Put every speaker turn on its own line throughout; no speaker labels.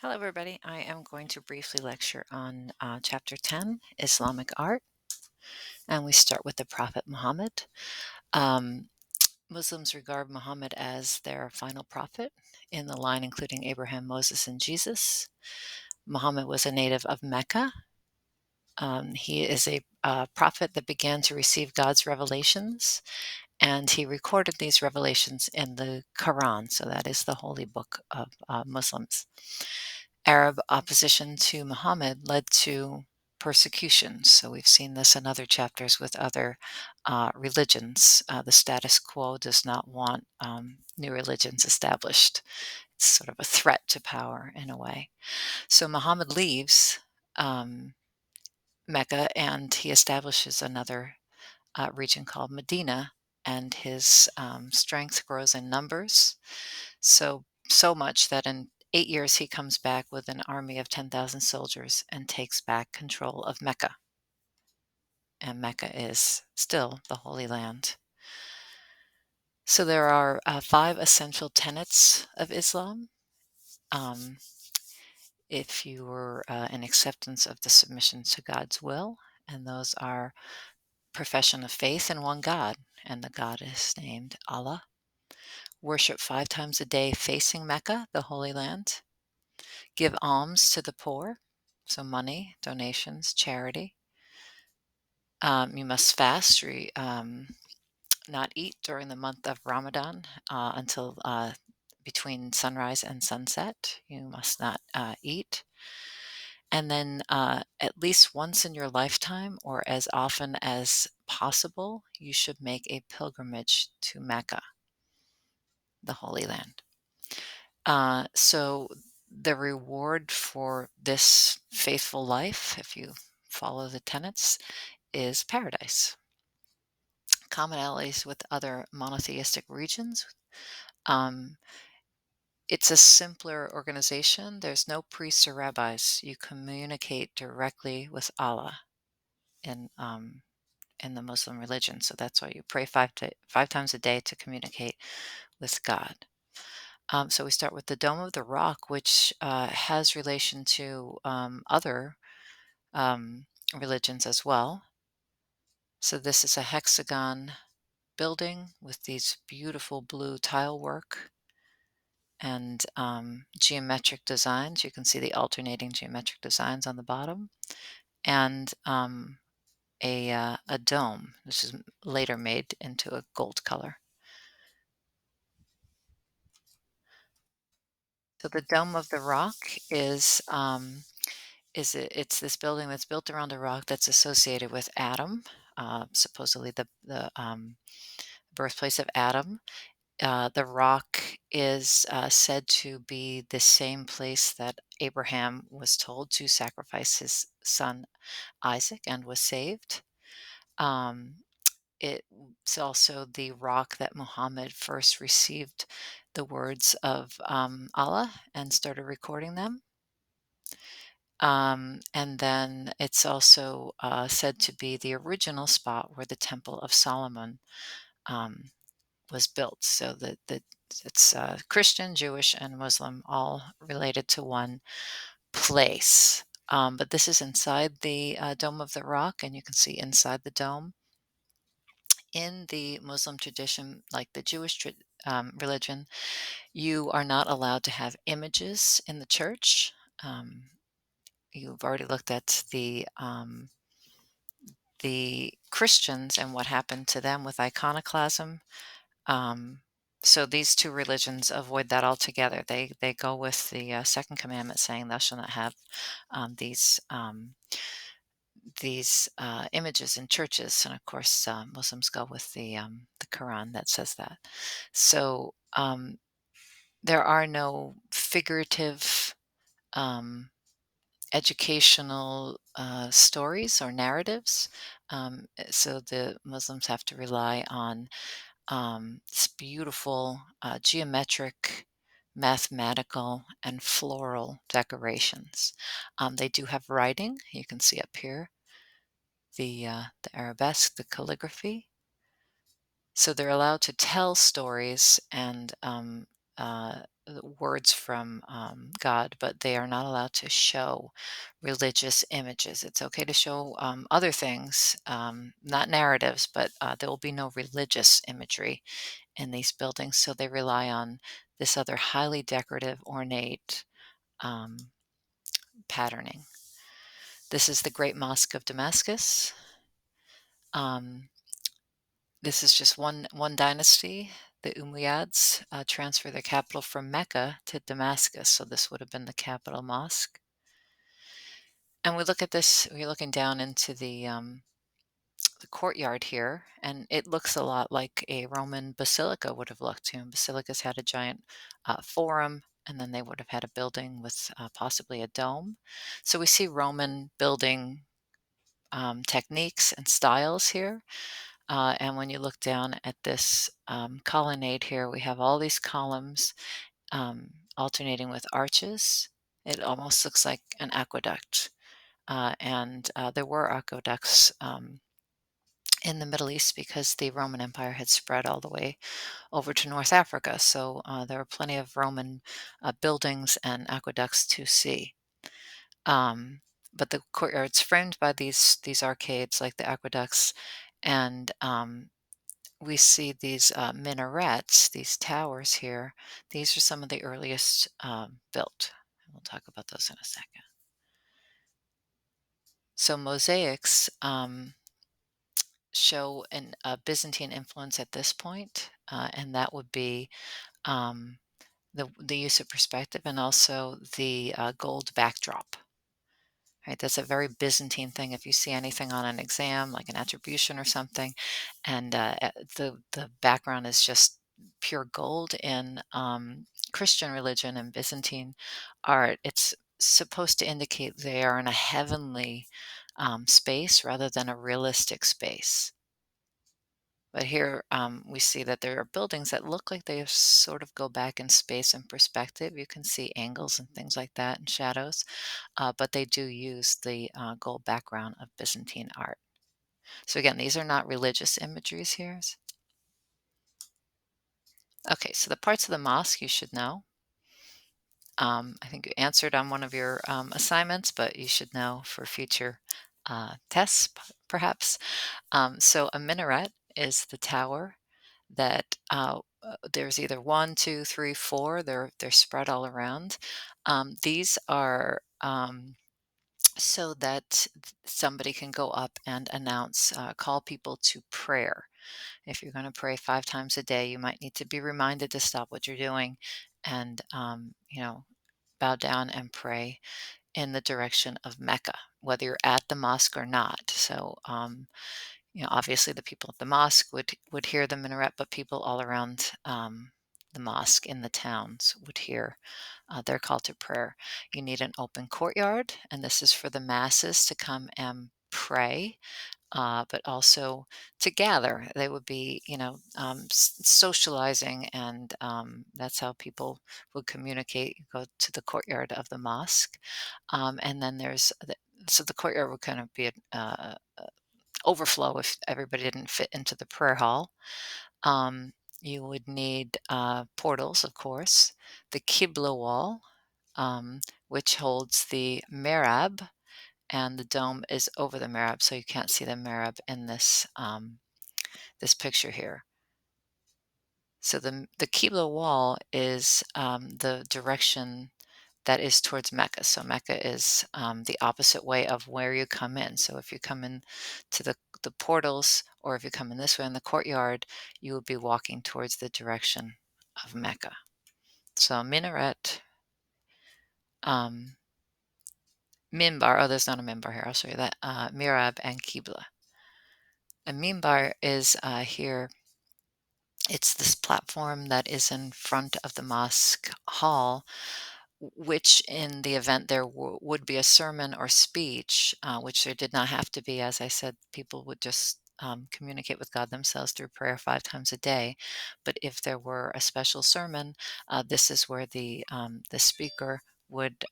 Hello, everybody. I am going to briefly lecture on Chapter 10, Islamic Art, and we start with the Prophet Muhammad. Um, Muslims regard Muhammad as their final prophet in the line including Abraham, Moses, and Jesus. Muhammad was a native of Mecca. He is a prophet that began to receive God's revelations, and he recorded these revelations in the Quran, so that is the holy book of Muslims. Arab opposition to Muhammad led to persecution. So we've seen this in other chapters with other religions. The status quo does not want new religions established. It's sort of a threat to power in a way. So Muhammad leaves um, Mecca and he establishes another region called Medina, and his strength grows in numbers. So much that in 8 years he comes back with an army of 10,000 soldiers and takes back control of Mecca. And Mecca is still the Holy Land. So there are 5 essential tenets of Islam. Um, if you were an acceptance of the submission to God's will, and those are profession of faith in one God, and the God is named Allah. Worship 5 times a day facing Mecca, the Holy Land. Give alms to the poor, so money, donations, charity. You must fast, not eat during the month of Ramadan until between sunrise and sunset. You must not eat. And then at least once in your lifetime, or as often as possible, you should make a pilgrimage to Mecca, the Holy Land. So the reward for this faithful life, if you follow the tenets, is paradise. Commonalities with other monotheistic regions. Um, it's a simpler organization. There's no priests or rabbis. You communicate directly with Allah in in the Muslim religion. So that's why you pray 5 times a day to communicate with God. So we start with the Dome of the Rock, which has relation to other religions as well. So this is a hexagon building with these beautiful blue tile work and geometric designs. You can see the alternating geometric designs on the bottom, and a dome. This is later made into a gold color. So the Dome of the Rock it's this building that's built around a rock that's associated with Adam, supposedly the birthplace of Adam. The rock is said to be the same place that Abraham was told to sacrifice his son Isaac and was saved. Um, it's also the rock that Muhammad first received the words of Allah and started recording them. And then it's also said to be the original spot where the Temple of Solomon um, was built. So that it's Christian, Jewish, and Muslim all related to one place. But this is inside the Dome of the Rock, and you can see inside the dome. In the Muslim tradition, like the Jewish religion, you are not allowed to have images in the church. You've already looked at the Christians and what happened to them with iconoclasm. Um, so these two religions avoid that altogether. They go with the second commandment saying, "Thou shalt not have these images in churches." And of course, Muslims go with the Quran that says that. So there are no figurative um, educational stories or narratives. So the Muslims have to rely on this beautiful geometric, mathematical, and floral decorations. They do have writing. You can see up here the arabesque, the calligraphy. So they're allowed to tell stories and words from God, but they are not allowed to show religious images. It's okay to show other things, not narratives, but there will be no religious imagery in these buildings. So they rely on this other highly decorative, ornate um, patterning. This is the Great Mosque of Damascus. Um, this is just one dynasty. The Umayyads transferred their capital from Mecca to Damascus, so this would have been the capital mosque. And we look at this, we're looking down into the courtyard here, and it looks a lot like a Roman basilica would have looked. Basilicas had a giant forum, and then they would have had a building with possibly a dome. So we see Roman building techniques and styles here. And when you look down at this colonnade here, we have all these columns alternating with arches. It almost looks like an aqueduct. And there were aqueducts in the Middle East because the Roman Empire had spread all the way over to North Africa. So there were plenty of Roman buildings and aqueducts to see. But the courtyard's framed by these arcades like the aqueducts, and we see these minarets, these towers here. These are some of the earliest built. We'll talk about those in a second. So mosaics show a Byzantine influence at this point, and that would be um, the use of perspective and also the gold backdrop. Right, that's a very Byzantine thing. If you see anything on an exam, like an attribution or something, and the background is just pure gold in Christian religion and Byzantine art, it's supposed to indicate they are in a heavenly space rather than a realistic space. But here we see that there are buildings that look like they sort of go back in space and perspective. You can see angles and things like that and shadows, but they do use the gold background of Byzantine art. So again, these are not religious imageries here. Okay, so the parts of the mosque you should know. I think you answered on one of your assignments, but you should know for future tests, perhaps. So a minaret is the tower that there's either one, two, three, four. They're spread all around. These are so that somebody can go up and announce, call people to prayer. If you're going to pray 5 times a day, you might need to be reminded to stop what you're doing and bow down and pray in the direction of Mecca, whether you're at the mosque or not. So obviously the people at the mosque would hear the minaret, but people all around the mosque in the towns would hear their call to prayer. You need an open courtyard, and this is for the masses to come and pray, but also to gather. They would be, socializing, and that's how people would communicate. Go to the courtyard of the mosque, and then so the courtyard would kind of be overflow if everybody didn't fit into the prayer hall. You would need portals, of course, the Qibla wall, which holds the Mihrab, and the dome is over the Mihrab, so you can't see the Mihrab in this picture here. So the Qibla wall is the direction that is towards Mecca. So Mecca is the opposite way of where you come in. So if you come in to the portals, or if you come in this way in the courtyard, you would be walking towards the direction of Mecca. So minaret, minbar. Oh, there's not a minbar here. I'll show you that. Mihrab and Qibla. A minbar is here. It's this platform that is in front of the mosque hall, which in the event there would be a sermon or speech, which there did not have to be. As I said, people would just communicate with God themselves through prayer 5 times a day. But if there were a special sermon, this is where the speaker would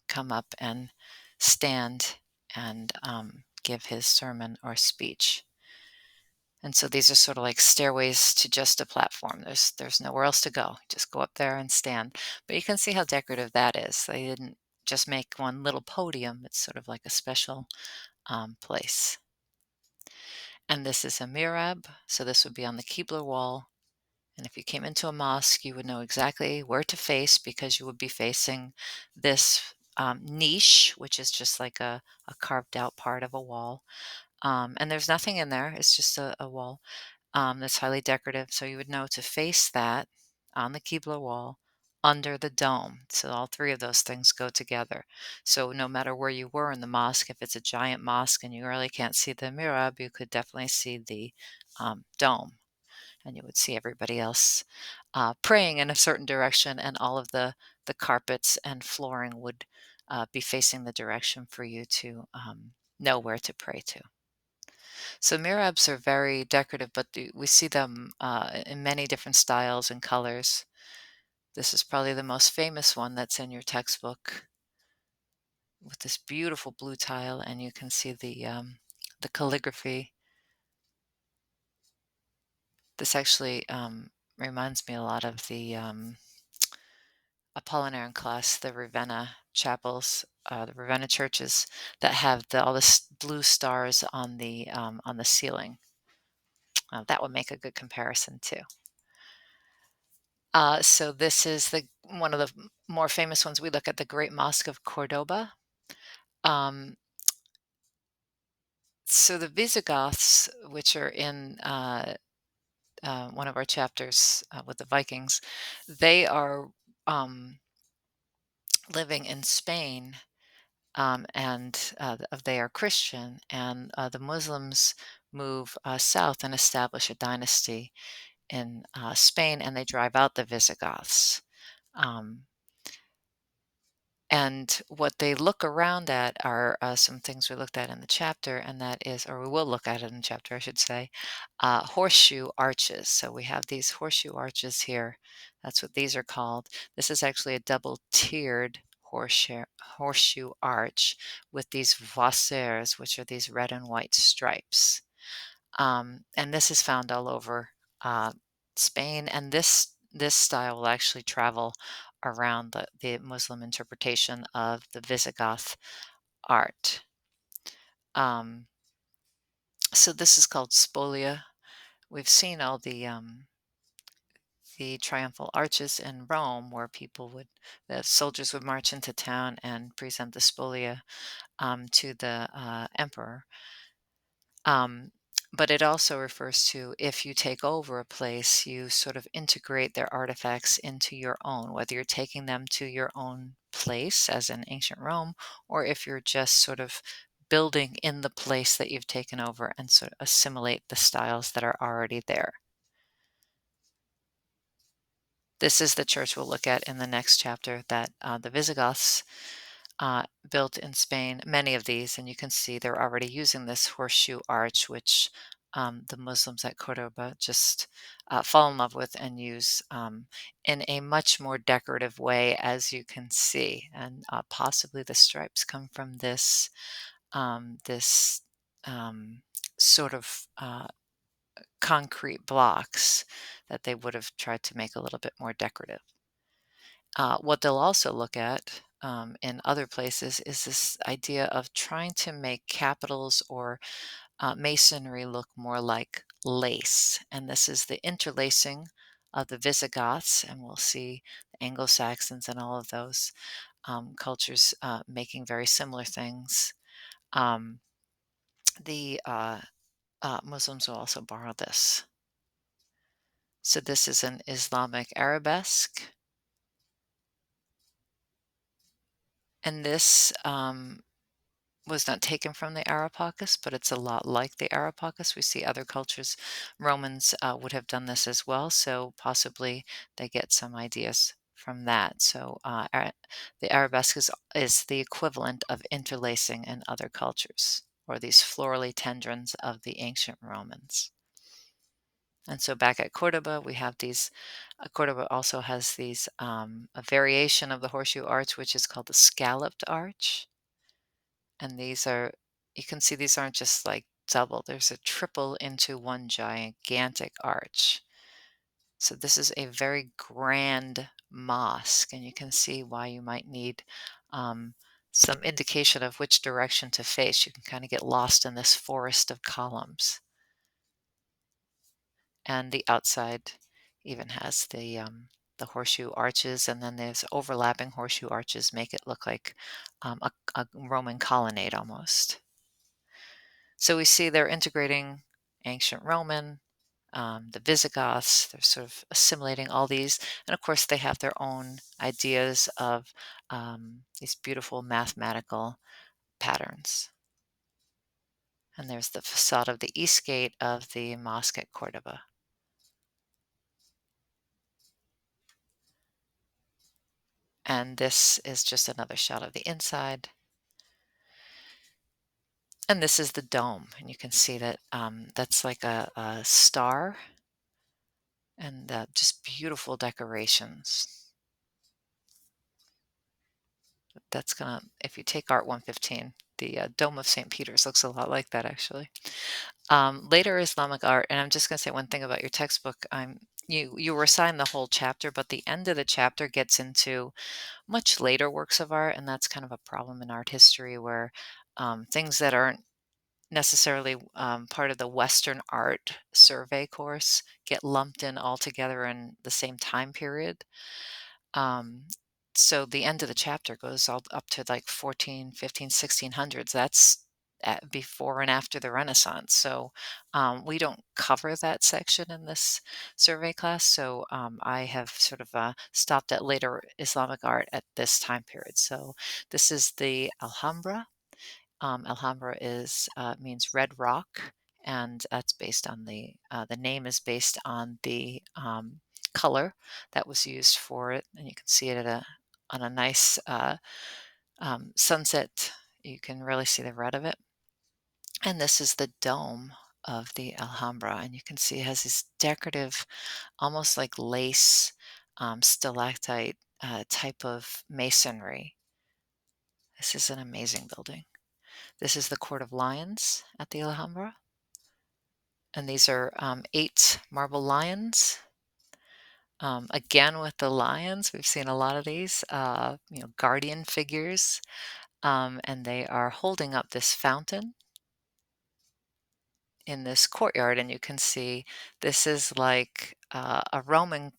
come up and stand and give his sermon or speech. And so these are sort of like stairways to just a platform. There's nowhere else to go. Just go up there and stand. But you can see how decorative that is. They didn't just make one little podium. It's sort of like a special place. And this is a mihrab. So this would be on the Qibla wall. And if you came into a mosque, you would know exactly where to face because you would be facing this niche, which is just like a carved out part of a wall. And there's nothing in there. It's just a wall that's highly decorative. So you would know to face that on the Qibla wall under the dome. So all three of those things go together. So no matter where you were in the mosque, if it's a giant mosque and you really can't see the mihrab, you could definitely see the dome. And you would see everybody else praying in a certain direction, and all of the carpets and flooring would be facing the direction for you to know where to pray to. So mihrabs are very decorative, but we see them in many different styles and colors. This is probably the most famous one that's in your textbook with this beautiful blue tile, and you can see the calligraphy. This actually reminds me a lot of the Apollinarian class, the Ravenna chapels, the Ravenna churches that have all the blue stars on the ceiling. That would make a good comparison too. So this is the one of the more famous ones. We look at the Great Mosque of Cordoba. Um, so the Visigoths, which are in one of our chapters with the Vikings, they are um, living in Spain, and they are Christian, and the Muslims move south and establish a dynasty in Spain, and they drive out the Visigoths. Um, And what they look around at are some things we looked at in the chapter, and that is, or we will look at it in the chapter, I should say, horseshoe arches. So we have these horseshoe arches here. That's what these are called. This is actually a double-tiered horseshoe arch with these voussoirs, which are these red and white stripes. And this is found all over uh, Spain, and this style will actually travel around the Muslim interpretation of the Visigoth art. Um, so this is called spolia. We've seen all the triumphal arches in Rome, where the soldiers would march into town and present the spolia to the emperor. Um, but it also refers to if you take over a place, you sort of integrate their artifacts into your own, whether you're taking them to your own place, as in ancient Rome, or if you're just sort of building in the place that you've taken over and sort of assimilate the styles that are already there. This is the church we'll look at in the next chapter that the Visigoths built in Spain, many of these, and you can see they're already using this horseshoe arch, which the Muslims at Cordoba just fall in love with and use in a much more decorative way, as you can see. And possibly the stripes come from this sort of concrete blocks that they would have tried to make a little bit more decorative. What they'll also look at in other places is this idea of trying to make capitals or masonry look more like lace. And this is the interlacing of the Visigoths, and we'll see the Anglo-Saxons and all of those cultures making very similar things. Um, the Muslims will also borrow this. So this is an Islamic arabesque, and this was not taken from the Areopagus, but it's a lot like the Areopagus. We see other cultures, Romans would have done this as well, so possibly they get some ideas from that. So the arabesque is the equivalent of interlacing in other cultures, or these florally tendrons of the ancient Romans. And so back at Cordoba, we have these. Cordoba also has these a variation of the horseshoe arch, which is called the scalloped arch. And these are, you can see these aren't just like double. There's a triple into one gigantic arch. So this is a very grand mosque, and you can see why you might need um, some indication of which direction to face. You can kind of get lost in this forest of columns. And the outside even has the horseshoe arches, and then there's overlapping horseshoe arches, make it look like a Roman colonnade almost. So we see they're integrating ancient Roman, the Visigoths, they're sort of assimilating all these. And of course, they have their own ideas of these beautiful mathematical patterns. And there's the facade of the east gate of the mosque at Cordoba. And this is just another shot of the inside. And this is the dome. And you can see that that's like a star and just beautiful decorations. That's gonna, if you take Art 115, the Dome of St. Peter's looks a lot like that actually. Later Islamic art, and I'm just gonna say one thing about your textbook. You were assigned the whole chapter, but the end of the chapter gets into much later works of art, and that's kind of a problem in art history where things that aren't necessarily part of the Western art survey course get lumped in all together in the same time period. Um, so the end of the chapter goes all up to like 14, 15, 1600s. That's before and after the Renaissance. So we don't cover that section in this survey class. So I have sort of stopped at later Islamic art at this time period. So this is the Alhambra. Alhambra is means red rock, and that's based on the name is based on the color that was used for it, and you can see it at on a nice sunset. You can really see the red of it, and this is the dome of the Alhambra, and you can see it has this decorative, almost like lace stalactite type of masonry. This is an amazing building. This is the Court of Lions at the Alhambra. And these are 8 marble lions. Again, with the lions, we've seen a lot of these, guardian figures. And they are holding up this fountain in this courtyard. And you can see this is like a Roman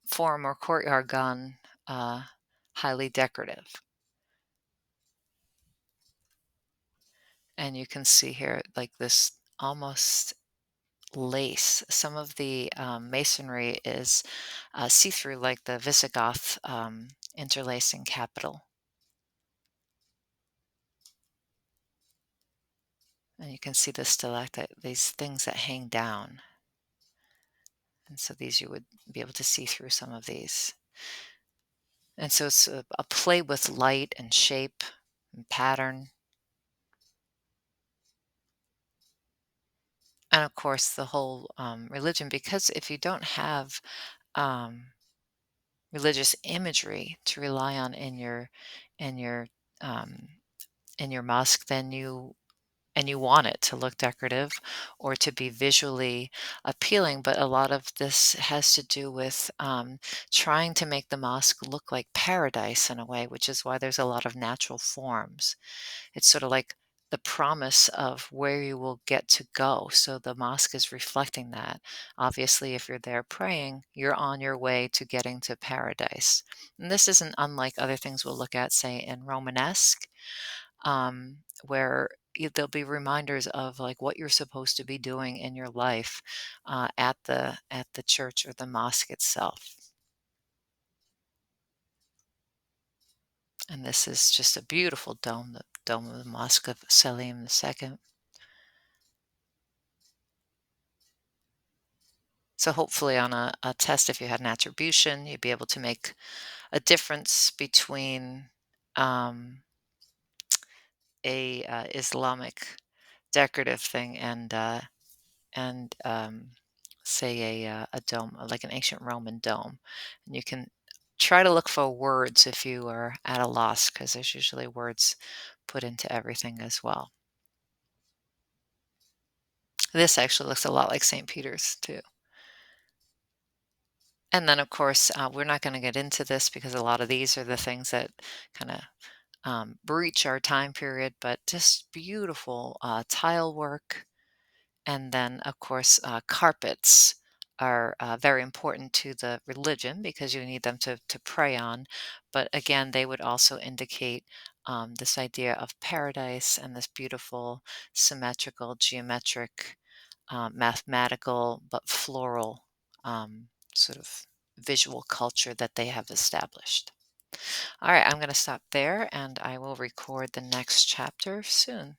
forum or courtyard gone highly decorative. And you can see here like this almost lace. Some of the masonry is see-through, like the Visigoth interlacing capital. And you can see the stalactite, these things that hang down. And so these you would be able to see through some of these. And so it's a play with light and shape and pattern. And of course, the whole religion, because if you don't have um, religious imagery to rely on in your um, in your mosque, then you want it to look decorative or to be visually appealing. But a lot of this has to do with trying to make the mosque look like paradise in a way, which is why there's a lot of natural forms. It's sort of like the promise of where you will get to go. So the mosque is reflecting that. Obviously, if you're there praying, you're on your way to getting to paradise. And this isn't unlike other things we'll look at, say, in Romanesque, where there'll be reminders of like what you're supposed to be doing in your life at the church or the mosque itself. And this is just a beautiful dome, the dome of the Mosque of Selim II. So hopefully on a test, if you had an attribution, you'd be able to make a difference between um, a Islamic decorative thing and say a dome, like an ancient Roman dome. And you can try to look for words if you are at a loss, because there's usually words put into everything as well. This actually looks a lot like St. Peter's too. And then, of course, we're not going to get into this because a lot of these are the things that kind of breach our time period, but just beautiful tile work. And then, of course, carpets are very important to the religion because you need them to pray on. But again, they would also indicate this idea of paradise and this beautiful, symmetrical, geometric, mathematical, but floral sort of visual culture that they have established. All right, I'm going to stop there and I will record the next chapter soon.